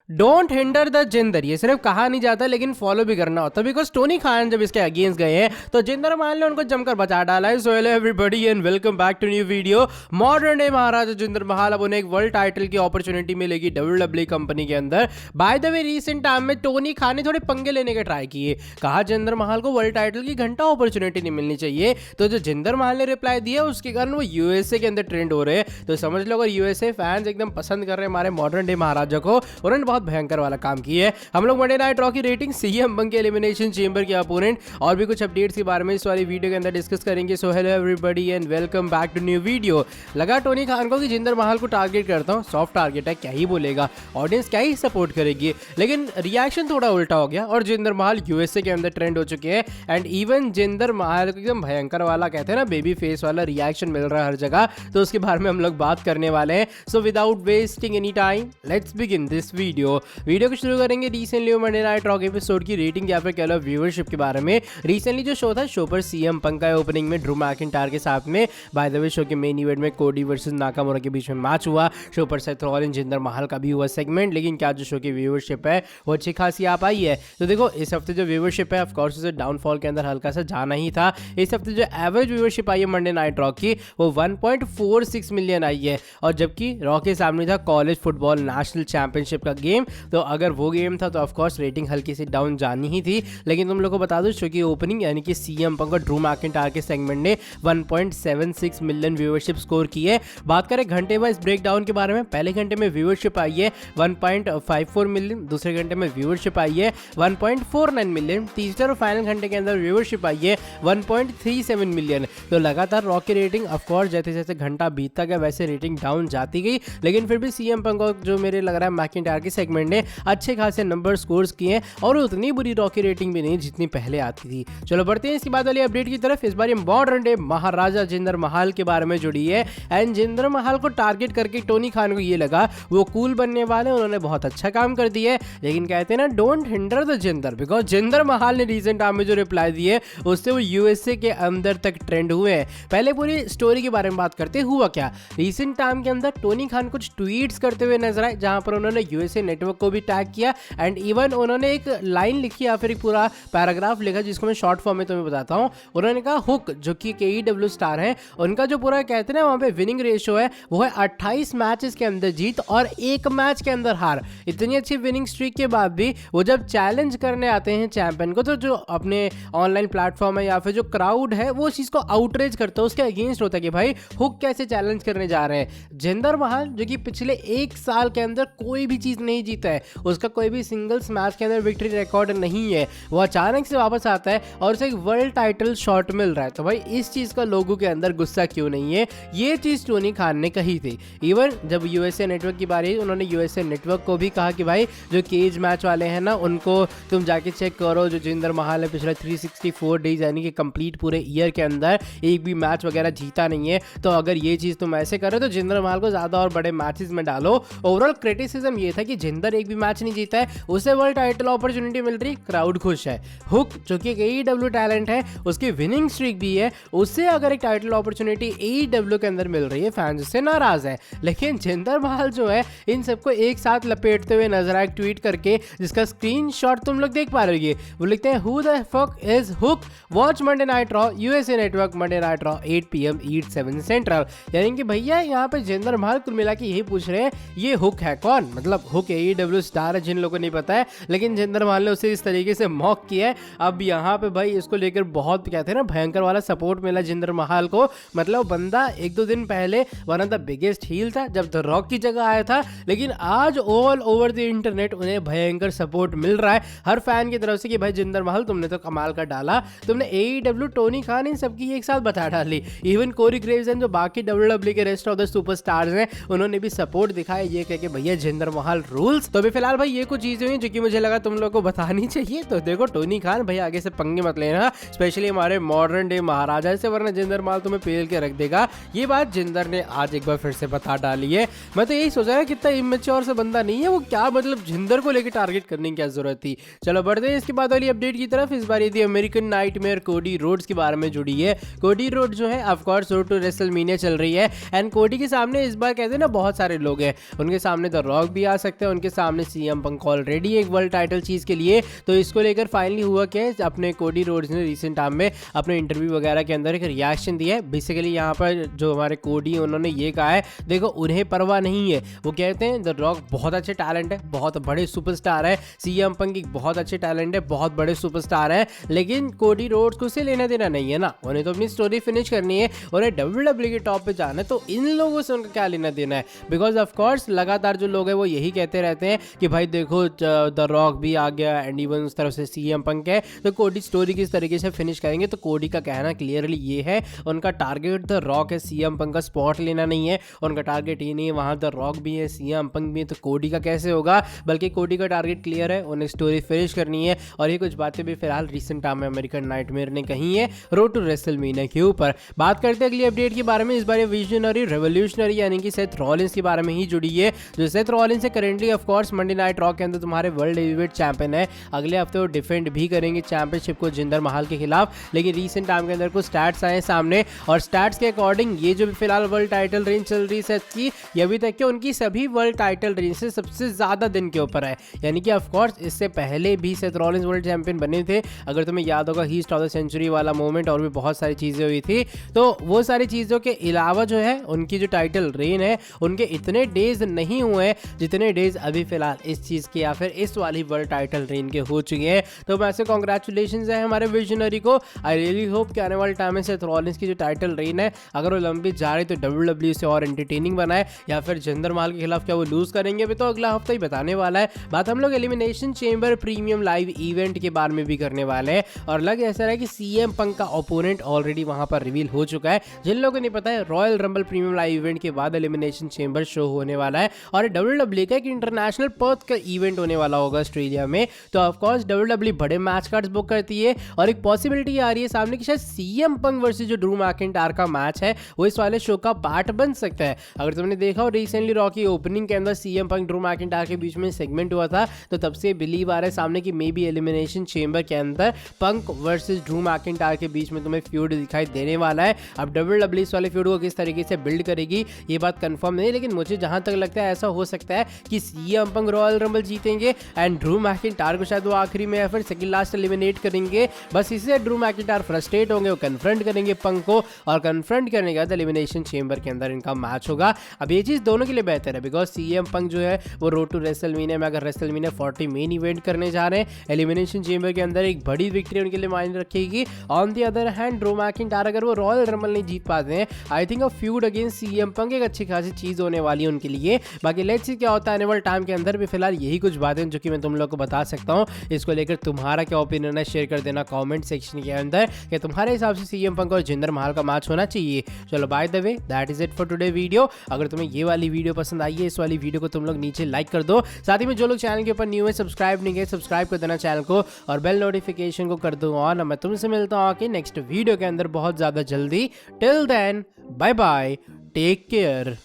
Don't hinder the Jinder, ये सिर्फ कहा नहीं जाता लेकिन फॉलो भी करना होता है। बिकॉज टोनी खान जब इसके अगेंस्ट गए हैं तो जिंदर महल ने उनको जमकर बचा डाला है। So hello everybody and welcome back to new video. Modern day Maharaja Jinder Mahal, अब उन्हें एक वर्ल्ड टाइटल की अपॉर्चुनिटी मिलेगी WWE कंपनी के अंदर। By the way recent time में टोनी खान ने थोड़े पंगे लेने के ट्राई किए, कहा जिंदर महल को वर्ल्ड टाइटल की घंटा अपॉर्चुनिटी नहीं मिलनी चाहिए। तो जो जिंदर महल ने रिप्लाई दिया उसके कारण वो यूएसए के अंदर ट्रेंड हो रहे हैं। तो समझ लो अगर यूएसए फैंस एकदम पसंद कर रहे हैं हमारे मॉडर्न डे महाराजा को, उन्होंने बहुत भयंकर वाला काम की है। हम लोग मंडे नाइट रॉ की रेटिंग, सीएम पंक के एलिमिनेशन चेंबर के अपोनेंट और भी कुछ अपडेट्स के बारे में इस वाली वीडियो के अंदर डिस्कस करेंगे। So hello everybody and welcome back to new video. लगा टोनी खान को कि जिंदर महल को टारगेट करता हूं, सॉफ्ट टारगेट है, क्या ही बोलेगा, ऑडियंस क्या ही सपोर्ट करेगी, लेकिन रिएक्शन थोड़ा उल्टा हो गया और जिंदर महल यूएसए के अंदर ट्रेंड हो चुके हैं। एंड इवन जिंदर महल को एकदम भयंकर वाला कहते हैं ना बेबी फेस वाला रिएक्शन मिल रहा है हर जगह, तो उसके बारे में हम लोग बात करने वाले हैं। So without wasting any time let's begin this video को शुरू करेंगे recently Monday night raw episode की रेटिंग या फिर कह लो व्यूअरशिप के बारे में। रिसेंटली जो शो था, शो पर सीएम पंक का ओपनिंग में ड्रू मैकिंटायर के साथ में, बाय द वे शो के मेन इवेंट में कोडी वर्सेस नाकामुरा के बीच में मैच हुआ। शो पर सेथ रॉलिंस जिंदर महल का भी हुआ सेगमेंट, लेकिन क्या जो शो की व्यूअरशिप है वो अच्छी खासी आ पाई है। तो देखो इस हफ्ते जो व्यूअरशिप है ऑफकोर्स उसे डाउनफॉल के अंदर हल्का सा जाना ही था। इस हफ्ते जो एवरेज व्यूअरशिप आई है मंडे नाइट रॉ की वो 1.46 मिलियन आई है, और जबकि रॉ के सामने था कॉलेज फुटबॉल नेशनल चैंपियनशिप का गेम। तो अगर वो गेम था तो ऑफकोर्स रेटिंग हल्की सी डाउन जानी ही थी। लेकिन तुम लोग को बता दो शो की ओपनिंग यानी कि सीएम पंक और ड्रू मैकिंटायर के सेगमेंट ने 1.76 मिलियन व्यूअरशिप स्कोर की है। बात करें घंटे वाइज ब्रेकडाउन के बारे में, पहले घंटे में व्यूअरशिप आई है 1.54 मिलियन, दूसरे घंटे में व्यूअरशिप आई है 1.49 मिलियन, तीसरे और फाइनल घंटे के अंदर व्यूअरशिप आई है 1.37 मिलियन। तो लगातार रॉ की रेटिंग ऑफकोर्स जैसे जैसे घंटा बीतता गया वैसे रेटिंग डाउन जाती गई, लेकिन फिर भी सीएम पंक को जो मेरे लग रहा है मैकिंटायर के सेगमेंट ने अच्छे खासे नंबर स्कोर्स किए और उतनी बुरी रॉ की रेटिंग भी नहीं जितनी पहले आती थी। चलो बढ़ते हैं इसके बाद वाली अपडेट की तरफ। इस बार मॉडर्न डे महाराजा जिंदर महल के बारे में जुड़ी है। एंड जिंदर महल को टारगेट करके टोनी खान को ये लगा वो कूल बनने वाले, उन्होंने बहुत अच्छा काम कर दिया है, लेकिन कहते हैं ना don't hinder the Jinder, because Jinder महल ने रिसेंट टाइम में जो रिप्लाई दिए उससे वो यूएसए के अंदर तक ट्रेंड हुए हैं। पहले पूरी स्टोरी के बारे में बात करते हुआ क्या, रिसेंट टाइम के अंदर टोनी खान कुछ ट्वीट्स करते हुए नजर आए जहां पर उन्होंने यूएसए नेटवर्क को भी टैग किया। एंड इवन उन्होंने एक लाइन लिखी या फिर एक पूरा पैराग्राफ लिखा जिसको मैं शॉर्ट फॉर्म में तुम्हें बताता हूं। उन्होंने कहा हुक जो कि AEW स्टार है, उनका जो पूरा कहते हैं ना वहां पे विनिंग रेशियो है वो है 28 मैचेस के अंदर जीत और 1 मैच के अंदर हार। इतनी अच्छी विनिंग स्ट्रीक के बाद भी वो जब चैलेंज करने आते हैं चैंपियन को, तो जो अपने ऑनलाइन प्लेटफॉर्म है या फिर जो क्राउड है वो उस चीज को आउटरेज करता है, उसके अगेंस्ट होता है कि भाई हुक कैसे चैलेंज करने जा रहे हैं। जिंदर महल जो कि पिछले 1 साल के अंदर कोई भी चीज नहीं जीता है, उसका कोई भी सिंगल्स मैच के अंदर विक्ट्री रिकॉर्ड नहीं है, वो अचानक से वापस आता है और उसे एक वर्ल्ड टाइटल शॉट मिल रहा है। तो भाई इस चीज का लोगों के अंदर गुस्सा क्यों नहीं है, ये चीज टोनी खान ने कही थी। इवन जब यूएसए नेटवर्क की बारी उन्होंने यूएसए नेटवर्क को भी कहा कि भाई जो केज मैच वाले हैं ना उनको तुम जाके चेक करो, जो जिंदर महल ने पिछले 364 डेज यानी कि कंप्लीट पूरे ईयर के अंदर एक भी मैच वगैरह जीता नहीं है। तो अगर ये चीज तुम ऐसे करो तो जिंदर महल को ज्यादा और बड़े मैचेस में डालो। ओवरऑल क्रिटिसिज्म ये था कि जिंदर एक भी मैच नहीं जीता है, उसे वर्ल्ड टाइटल अपॉर्चुनिटी मिल रही, क्राउड खुश है। हुक जो कि AEW टैलेंट है, उसकी विनिंग स्ट्रीक भी है, उससे अगर एक टाइटल अपॉर्चुनिटी AEW के अंदर मिल रही है, फैंस उससे नाराज है। लेकिन जिंदर महल जो है इन सबको एक साथ लपेटते हुए नजर आए ट्वीट करके, जिसका स्क्रीनशॉट तुम लोग देख पा रहे हो। वो लिखते हैं who the fuck is hook, watch Monday night raw USA network Monday night raw 8 PM east 7 central. यानी कि भैया यहाँ पे जिंदर महल कुल मिला के यही पूछ रहे हैं ये हुक है कौन, मतलब हुक AEW स्टार है जिन लोगों को नहीं पता है, लेकिन जिंदर महल ने उसे इस तरीके से मॉक किया है। अब यहाँ पे भाई इसको लेकर बहुत कहते हैं ना भयंकर वाला सपोर्ट मिला जिंदर महल को। मतलब बंदा 1-2 दिन पहले one of the biggest heel था जब द रॉक की जगह आया था, लेकिन आज ऑल ओवर द इंटरनेट उन्हें भयंकर सपोर्ट मिल रहा है हर फैन की तरफ से कि भाई जिंदर महल तुमने तो कमाल का डाला, तुमने AEW टोनी खान इन सबकी एक साथ बता डाली। इवन कोरी ग्रेव्स एंड जो बाकी WWE के रेस्ट ऑफ द सुपरस्टार्स हैं उन्होंने भी सपोर्ट दिखाया ये कह के भैया जिंदर महल रूल्स। तो अभी फिलहाल भाई ये कुछ चीजें हुई जो कि मुझे लगा तुम लोग को बतानी चाहिए। तो देखो टोनी खान भाई आगे से पंगे मत लेना, स्पेशली हमारे मॉडर्न डे महाराजा से, वरना जिंदर महल तुम्हें पेल के रख देगा। ये बात जिंदर ने आज एक बार फिर से बता डाली है। मैं तो यही सोचा है कितना इमेच्योर से बंदा नहीं है वो, क्या मतलब जिंदर को लेकर टारगेट करने की क्या जरूरत थी। चलो बढ़ते हैं इसके बाद वाली अपडेट की तरफ। इस बार यदि अमेरिकन नाइटमेयर कोडी रोड्स के बारे में जुड़ी है। कोडी रोड जो है ऑफकोर्स रोड टू रेसलमेनिया चल रही है एंड कोडी के सामने इस बार कहते हैं ना बहुत सारे लोग हैं, उनके सामने द रॉक भी आ सकते हैं, उनके सामने सीएम पंक ऑलरेडी एक वर्ल्ड टाइटल चीज के लिए। तो इसको लेकर फाइनली हुआ क्या है, अपने कोडी रोड्स ने रिसेंट टाइम में अपने इंटरव्यू वगैरह के अंदर एक रिएक्शन दिया है। बेसिकली यहाँ पर जो हमारे कोडी उन्होंने ये कहा है, देखो उन्हें परवाह नहीं है। वो कहते हैं द रॉक बहुत अच्छे टैलेंट है, बहुत बड़े सुपरस्टार है, सीएम पंक एक बहुत अच्छे टैलेंट है, बहुत बड़े सुपरस्टार है, लेकिन कोडी रोड्स को उससे लेना देना नहीं है ना, उन्हें तो अपनी स्टोरी फिनिश करनी है, उन्हें WWE के टॉप पे जाना है। तो इन लोगों से उनका क्या लेना देना है? बिकॉज ऑफ कोर्स लगातार जो लोग हैं वो यही कहते रहते हैं कि भाई देखो द रॉक भी आ गया एंड इवन उस तरफ से सीएम पंक है, तो कोडी स्टोरी किस तरीके से फिनिश करेंगे। तो कोडी का कहना क्लियरली ये है, उनका टारगेट द रॉक है, सीएम पंक का स्पॉट लेना नहीं है। उनका टारगेट ये नहीं है वहां द रॉक भी है, सीएम पंक भी है, तो कोडी का कैसे होगा? बल्कि कोडी का टारगेट क्लियर है, उन्हें स्टोरी फिनिश करनी है। और ये कुछ बातें भी फिलहाल रिसेंट टाइम में अमेरिकन नाइटमेयर ने कही है रोड टू रेसलमेनिया के ऊपर। बात करते हैं अगली अपडेट के बारे में। इस बार विजनरी रेवोल्यूशनरी यानी कि सेथ रॉलिंस के बारे में ही जुड़ी है। जो सेथ रॉलिंस है currently of course Monday night raw के अंदर तुम्हारे वर्ल्ड हेवीवेट चैंपियन है। अगले हफ्ते वो डिफेंड भी करेंगे चैंपियनशिप को जिंदर महल के खिलाफ। लेकिन रिसेंट टाइम के अंदर कुछ स्टैट्स आए सामने और स्टैट्स के अकॉर्डिंग ये जो फिलहाल वर्ल्ड टाइटल रेंज चल रही है सेथ की, ये अभी तक के उनकी सभी वर्ल्ड टाइटल रेंज से सबसे ज्यादा दिन के ऊपर है। यानी कि ऑफ कोर्स इससे पहले भी सेथ रॉलिंस वर्ल्ड चैंपियन बने थे। अगर तुम्हें याद होगा हीस्ट ऑफ द सेंचुरी वाला मोमेंट और भी बहुत सारी चीजें हुई थी। तो वो सारी चीजों के अलावा जो है उनकी जो टाइटल रेन है उनके इतने डेज नहीं हुए हैं जितने डेज अभी फिलहाल इस चीज के या फिर इस वाली वर्ल्ड टाइटल रेन के हो चुके हैं। तो वैसे कांग्रेचुलेशंस है हमारे विजनरी को। आई रियली होप कि आने वाले टाइम में सेथ रॉलिंस की जो टाइटल रेन है अगर वो लंबी जा रही तो WWE से और एंटरटेनिंग बनाए या फिर जिंदर महल के खिलाफ क्या वो लूज करेंगे अभी तो अगला हफ्ता ही बताने वाला है। बात हम लोग elimination chamber premium live event के बारे में भी करने वाले हैं और लग ऐसा है कि सीएम पंक का ओपोनेंट ऑलरेडी वहां पर रिवील हो चुका है। जिन लोगों को नहीं पता है, royal rumble premium live event के बाद एलिमिनेशन चेंबर शो होने वाला है और WWE का एक इंटरनेशनल पर्थ का इवेंट होने वाला होगा ऑस्ट्रेलिया में। तो ऑफ कोर्स WWE बड़े मैच कार्ड्स बुक करती है और एक पॉसिबिलिटी आ रही है सामने कि शायद सीएम पंक वर्सेस जो ड्रू मैकिंटायर का मैच है वो इस वाले शो का पार्ट बन सकता है। अगर तुमने देखा हो रिसेंटली रॉ की ओपनिंग के अंदर सीएम पंक ड्रू मैकिंटायर के बीच में सेगमेंट हुआ था, तो तब से बिलीव आ रहा है सामने की मे बी एलिमिनेशन चेंबर के अंदर पंक वर्सेस ड्रू मैकिंटायर के बीच में तुम्हें फ्यूड दिखाई देने वाला है। अब WWE इस वाले फ्यूड को किस तरीके से बिल्ड करेगी ये बात कंफर्म नहीं, लेकिन मुझे जहां तक लगता है ऐसा हो सकता है कि सीएम पंक रॉयल रंबल जीतेंगे एंड ड्रू मैकिंटायर को शायद वो आखिरी में या फिर सेकंड लास्ट एलिमिनेट करेंगे। बस इससे ड्रू मैकिंटायर फ्रस्ट्रेट होंगे, वो कन्फ्रंट करेंगे पंक को और कन्फ्रंट करने के बाद एलिमिनेशन चेंबर के अंदर इनका मैच होगा। अब ये चीज दोनों के लिए बेहतर है बिकॉज सीएम पंक जो है वो रोड टू रेसलमेनिया में अगर रेसलमेनिया 40 मेन इवेंट करने जा रहे हैं, एलिमिनेशन चेंबर के अंदर एक बड़ी विक्ट्री उनके लिए मायने रखेगी। On the other hand Drew McIntyre अगर वो रॉयल रंबल नहीं जीत पाते हैं, I think a feud against CM Punk एक अच्छी खासी चीज होने वाली है उनके लिए। बाकी लेट्स सी क्या होता है आने वाले टाइम के अंदर भी। फिलहाल यही कुछ बातें जो कि मैं तुम लोग को बता सकता हूँ। इसको लेकर तुम्हारा क्या ओपिनियन है शेयर कर देना कमेंट सेक्शन के अंदर कि तुम्हारे हिसाब से सीएम पंक और जिंदर महल का मैच होना चाहिए। चलो bye the way that is it for today video. अगर तुम्हें ये वाली वीडियो पसंद आई है, इस वाली वीडियो को तुम लोग नीचे लाइक कर दो। साथ ही में जो लोग चैनल के ऊपर न्यू है सब्सक्राइब नहीं किए सब्सक्राइब कर देना चैनल को और बेल नोटिफिकेशन को कर दो ऑन। मैं तुमसे मिलता हूँ कि नेक्स्ट वीडियो के अंदर बहुत ज्यादा जल्दी। Till then bye bye, take care.